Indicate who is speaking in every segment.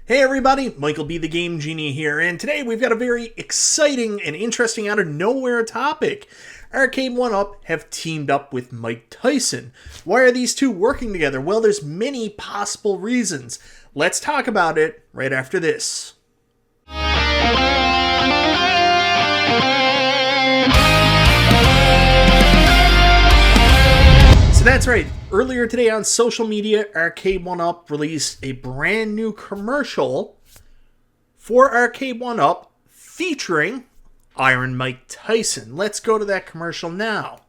Speaker 1: Hey everybody, Michael B. the Game Genie here, and today we've got a very exciting and interesting out of nowhere topic. Arcade1Up have teamed up with Mike Tyson. Why are these two working together? Well, there's many possible reasons. Let's talk about it right after this. So that's right. Earlier today on social media, Arcade1Up released a brand new commercial for Arcade1Up featuring Iron Mike Tyson. Let's go to that commercial now.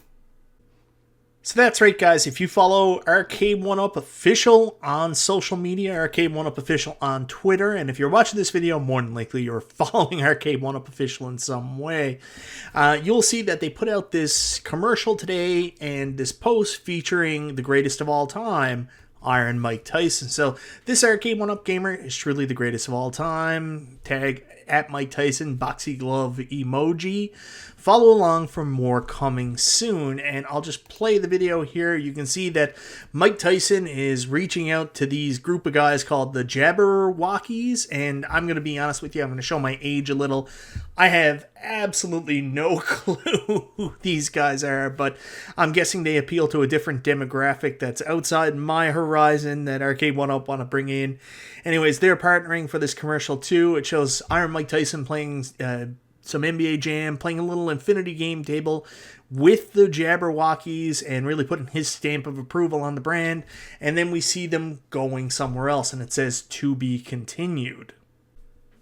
Speaker 1: So that's right, guys. If you follow Arcade1Up Official on social media, Arcade1Up Official on Twitter, and if you're watching this video, more than likely you're following Arcade1Up Official in some way, you'll see that they put out this commercial today and this post featuring the greatest of all time, Iron Mike Tyson. So this Arcade1Up gamer is truly the greatest of all time. Tag at Mike Tyson, boxy glove emoji. Follow along for more coming soon, and I'll just play the video here. You can see that Mike Tyson is reaching out to these group of guys called the Jabberwockies, and I'm going to be honest with you, I'm going to show my age a little. I have absolutely no clue who these guys are, but I'm guessing they appeal to a different demographic that's outside my horizon that Arcade1Up want to bring in. Anyways, they're partnering for this commercial too. It shows Iron Mike Tyson playing some NBA Jam, playing a little Infinity game table with the Jabberwockies and really putting his stamp of approval on the brand. And then we see them going somewhere else, and it says to be continued.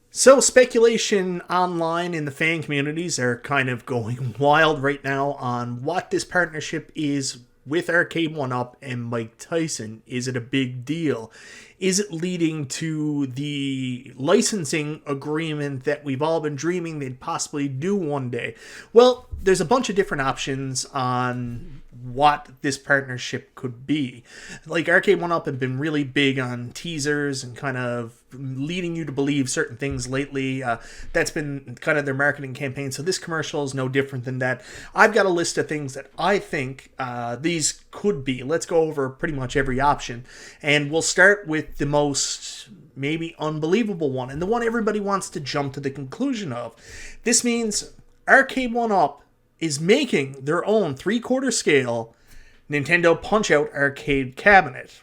Speaker 1: So speculation online in the fan communities are kind of going wild right now on what this partnership is with Arcade1Up and Mike Tyson. Is it a big deal? Is it leading to the licensing agreement that we've all been dreaming they'd possibly do one day? Well, there's a bunch of different options on what this partnership could be. Like, Arcade1Up have been really big on teasers and kind of leading you to believe certain things lately. That's been kind of their marketing campaign, so this commercial is no different than that. I've got a list of things that I think these could be. Let's go over pretty much every option, and we'll start with the most maybe unbelievable one, and the one everybody wants to jump to the conclusion of. This means Arcade1Up is making their own 3/4 scale Nintendo Punch Out arcade cabinet.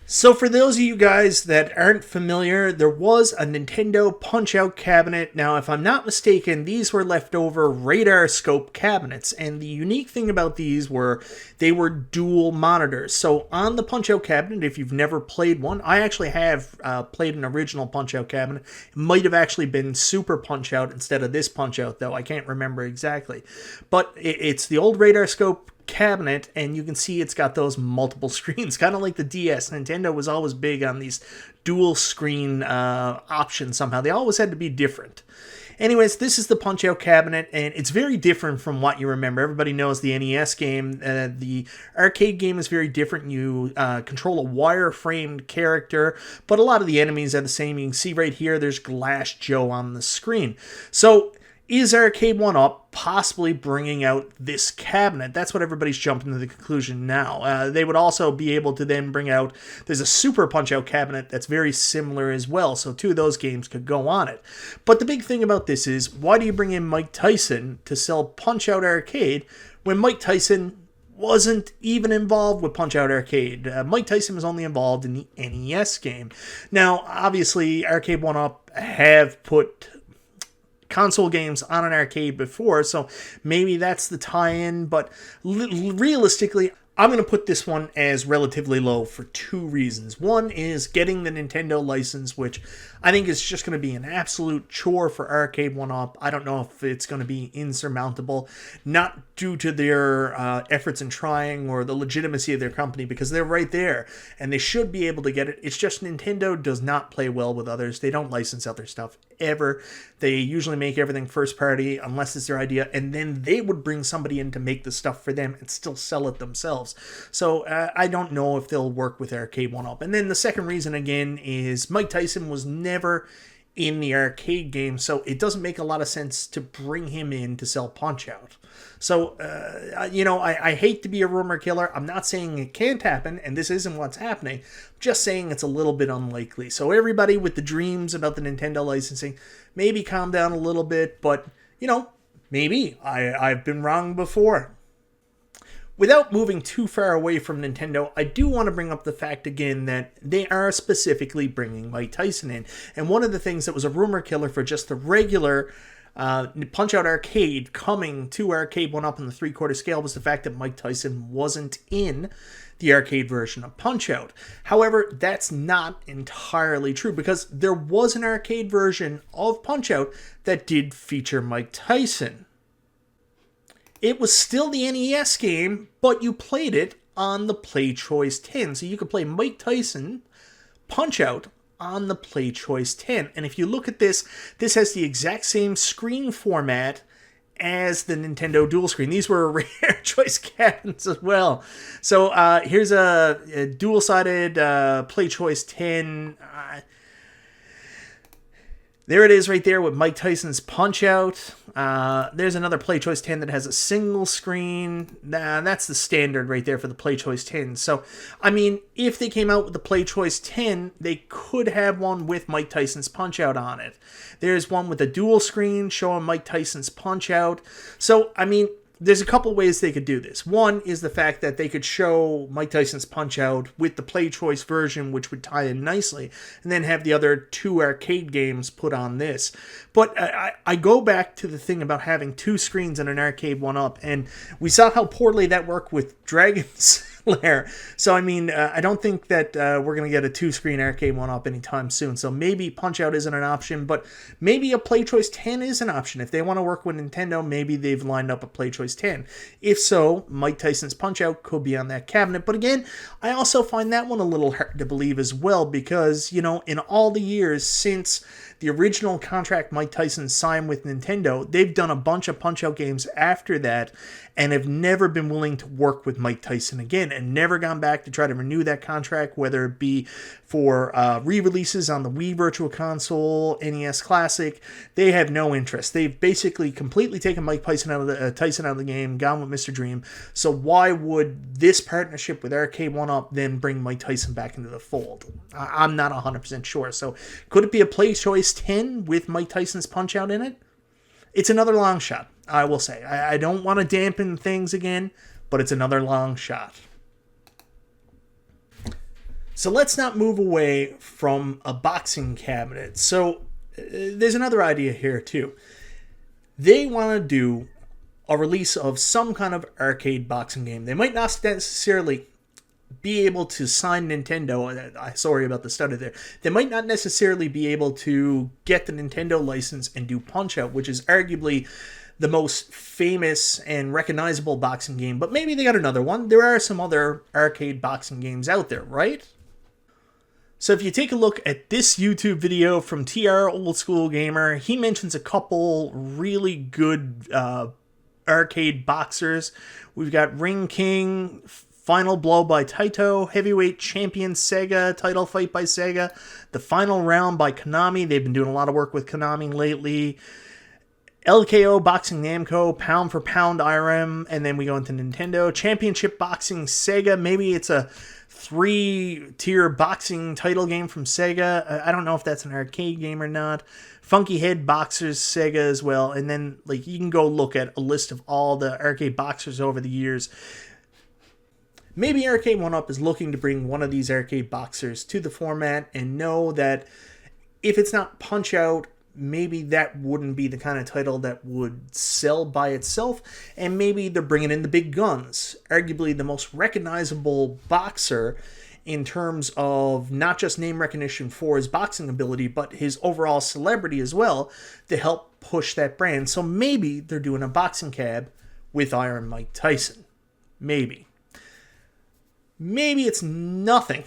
Speaker 1: So for those of you guys that aren't familiar, there was a Nintendo Punch Out cabinet. Now, if I'm not mistaken, these were leftover radar scope cabinets, and the unique thing about these were they were dual monitors. So on the Punch Out cabinet, if you've never played one, I actually have played an original Punch Out cabinet. It might have actually been Super Punch Out instead of this Punch Out, though. I can't remember exactly. But it's the old radar scope cabinet, and you can see it's got those multiple screens, kind of like the DS. Nintendo was always big on these dual screen options somehow. They always had to be different. Anyways, this is the Punch Out cabinet, and it's very different from what you remember. Everybody knows the NES game. The arcade game is very different. You control a wire-framed character, but a lot of the enemies are the same. You can see right here, there's Glass Joe on the screen. So is Arcade1Up possibly bringing out this cabinet? That's what everybody's jumping to the conclusion now. They would also be able to then bring out, there's a Super Punch-Out cabinet that's very similar as well, so two of those games could go on it. But the big thing about this is, why do you bring in Mike Tyson to sell Punch-Out Arcade when Mike Tyson wasn't even involved with Punch Out Arcade? Mike Tyson was only involved in the NES game. Now, obviously, Arcade1Up have put console games on an arcade before, so maybe that's the tie-in, but realistically, I'm going to put this one as relatively low for two reasons. One is getting the Nintendo license, which I think is just going to be an absolute chore for Arcade1Up. I don't know if it's going to be insurmountable, not due to their efforts in trying or the legitimacy of their company, because they're right there, and they should be able to get it. It's just Nintendo does not play well with others. They don't license out their stuff ever. They usually make everything first party, unless it's their idea, and then they would bring somebody in to make the stuff for them and still sell it themselves. So I don't know if they'll work with Arcade1Up. And then the second reason, again, is Mike Tyson was never in the arcade game, so it doesn't make a lot of sense to bring him in to sell Punch Out. So, I hate to be a rumor killer. I'm not saying it can't happen, and this isn't what's happening. I'm just saying it's a little bit unlikely. So everybody with the dreams about the Nintendo licensing, maybe calm down a little bit, but, maybe. I've been wrong before. Without moving too far away from Nintendo, I do want to bring up the fact again that they are specifically bringing Mike Tyson in. And one of the things that was a rumor killer for just the regular Punch Out Arcade coming to Arcade1Up in the 3/4 scale was the fact that Mike Tyson wasn't in the arcade version of Punch Out. However, that's not entirely true because there was an arcade version of Punch Out that did feature Mike Tyson. It was still the NES game, but you played it on the Play Choice 10. So you could play Mike Tyson Punch Out on the Play Choice 10. And if you look at this, this has the exact same screen format as the Nintendo dual screen. These were rare choice cabinets as well. So here's a dual-sided Play Choice 10. There it is right there with Mike Tyson's Punch Out. There's another Play Choice 10 that has a single screen. That's the standard right there for the Play Choice 10. So, if they came out with the Play Choice 10, they could have one with Mike Tyson's Punch Out on it. There's one with a dual screen showing Mike Tyson's Punch Out. So, there's a couple ways they could do this. One is the fact that they could show Mike Tyson's Punch Out with the Play Choice version, which would tie in nicely, and then have the other two arcade games put on this. But I go back to the thing about having two screens in an Arcade1Up, and we saw how poorly that worked with Dragon's Lair. So, I don't think that we're going to get a two-screen Arcade1Up anytime soon. So maybe Punch Out isn't an option, but maybe a Play Choice 10 is an option. If they want to work with Nintendo, maybe they've lined up a Play Choice 10. If so, Mike Tyson's Punch Out could be on that cabinet. But again, I also find that one a little hard to believe as well because, in all the years since the original contract Mike Tyson signed with Nintendo, they've done a bunch of Punch Out games after that and have never been willing to work with Mike Tyson again and never gone back to try to renew that contract, whether it be for re-releases on the Wii Virtual Console, NES Classic. They have no interest. They've basically completely taken Mike Tyson out of the game, gone with Mr. Dream. So why would this partnership with Arcade1Up then bring Mike Tyson back into the fold? I'm not 100% sure. So could it be a Play Choice 10 with Mike Tyson's Punch Out in it? It's another long shot, I will say. I don't want to dampen things again, but it's another long shot. So let's not move away from a boxing cabinet. So there's another idea here too. They want to do a release of some kind of arcade boxing game. They might not necessarily be able to sign Nintendo. Sorry about the stutter there. They might not necessarily be able to get the Nintendo license and do Punch Out, which is arguably the most famous and recognizable boxing game, but maybe they got another one. There are some other arcade boxing games out there, right? So if you take a look at this YouTube video from TR Old School Gamer, he mentions a couple really good arcade boxers. We've got Ring King, Final Blow by Taito, Heavyweight Champion Sega, Title Fight by Sega, The Final Round by Konami. They've been doing a lot of work with Konami lately. LKO Boxing Namco, Pound for Pound IRM, and then we go into Nintendo. Championship Boxing Sega, maybe it's a 3-tier boxing title game from Sega. I don't know if that's an arcade game or not. Funky Head Boxers Sega as well. And then you can go look at a list of all the arcade boxers over the years. Maybe Arcade1Up is looking to bring one of these arcade boxers to the format and know that if it's not Punch Out, maybe that wouldn't be the kind of title that would sell by itself, and maybe they're bringing in the big guns, arguably the most recognizable boxer in terms of not just name recognition for his boxing ability, but his overall celebrity as well, to help push that brand. So maybe they're doing a boxing cab with Iron Mike Tyson. Maybe it's nothing.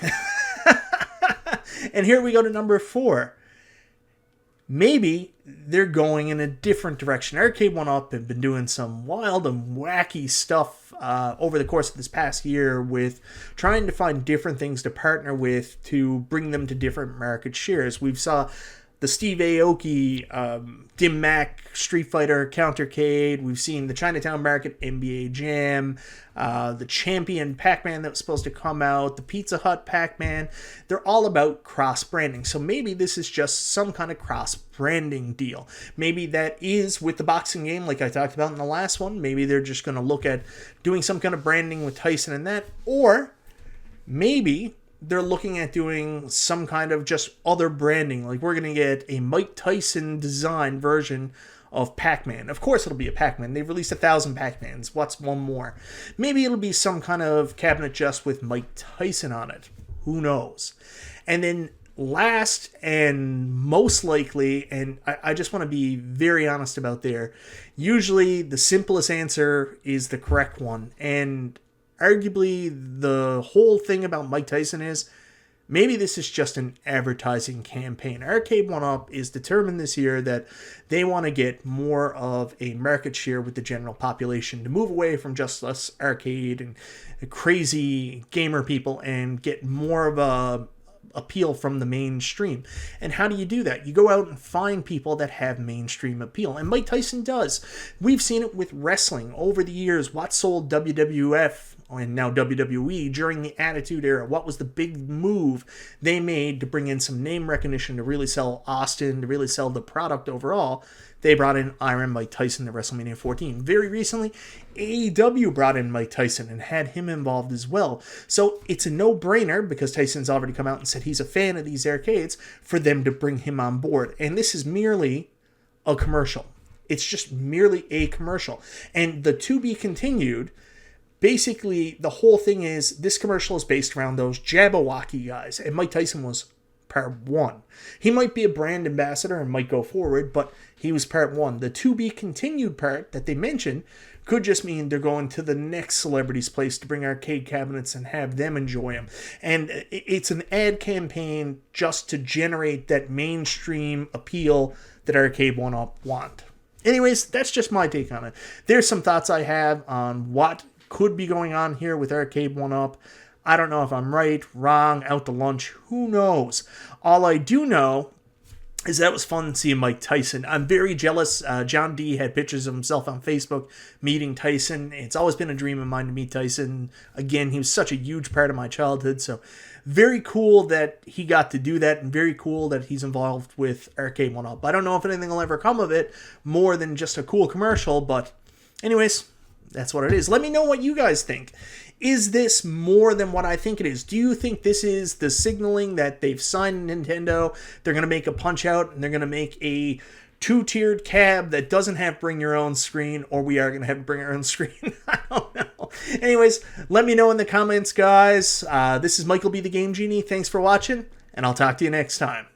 Speaker 1: And here we go to number 4. Maybe they're going in a different direction. Arcade1Up have been doing some wild and wacky stuff over the course of this past year with trying to find different things to partner with to bring them to different market shares. We've saw the Steve Aoki, Dim Mak Street Fighter Countercade. We've seen the Chinatown Market NBA Jam, the Champion Pac-Man that was supposed to come out, the Pizza Hut Pac-Man. They're all about cross-branding. So maybe this is just some kind of cross-branding deal. Maybe that is with the boxing game like I talked about in the last one. Maybe they're just going to look at doing some kind of branding with Tyson and that. Or maybe they're looking at doing some kind of just other branding. Like we're going to get a Mike Tyson design version of Pac-Man. Of course it'll be a Pac-Man. They've released 1,000 Pac-Mans. What's one more? Maybe it'll be some kind of cabinet just with Mike Tyson on it. Who knows? And then last and most likely, and I just want to be very honest about there, usually the simplest answer is the correct one. And arguably, the whole thing about Mike Tyson is maybe this is just an advertising campaign. Arcade1Up is determined this year that they want to get more of a market share with the general population, to move away from just us arcade and crazy gamer people and get more of a appeal from the mainstream. And how do you do that? You go out and find people that have mainstream appeal. And Mike Tyson does. We've seen it with wrestling over the years. What sold WWF and now WWE during the Attitude Era? What was the big move they made to bring in some name recognition, to really sell Austin, to really sell the product overall? They brought in Iron Mike Tyson to WrestleMania 14. Very recently, AEW brought in Mike Tyson and had him involved as well. So it's a no-brainer, because Tyson's already come out and said he's a fan of these arcades, for them to bring him on board. And this is merely a commercial. It's just merely a commercial. And the to be continued, basically the whole thing is, this commercial is based around those Jabberwocky guys. And Mike Tyson was part one. He might be a brand ambassador and might go forward, but he was part one. The to be continued part that they mentioned could just mean they're going to the next celebrity's place to bring arcade cabinets and have them enjoy them. And it's an ad campaign just to generate that mainstream appeal that Arcade1Up want. Anyways, that's just my take on it. There's some thoughts I have on what could be going on here with Arcade1Up. I don't know if I'm right, wrong, out to lunch. Who knows? All I do know is that it was fun seeing Mike Tyson. I'm very jealous. John D had pictures of himself on Facebook meeting Tyson. It's always been a dream of mine to meet Tyson. Again, he was such a huge part of my childhood. So very cool that he got to do that, and very cool that he's involved with Arcade1Up. I don't know if anything will ever come of it more than just a cool commercial, but anyways, that's what it is. Let me know what you guys think. Is this more than what I think it is? Do you think this is the signaling that they've signed Nintendo? They're going to make a Punch Out, and they're going to make a two-tiered cab that doesn't have bring your own screen, or we are going to have bring our own screen? I don't know. Anyways, let me know in the comments, guys. This is Michael B. the Game Genie. Thanks for watching, and I'll talk to you next time.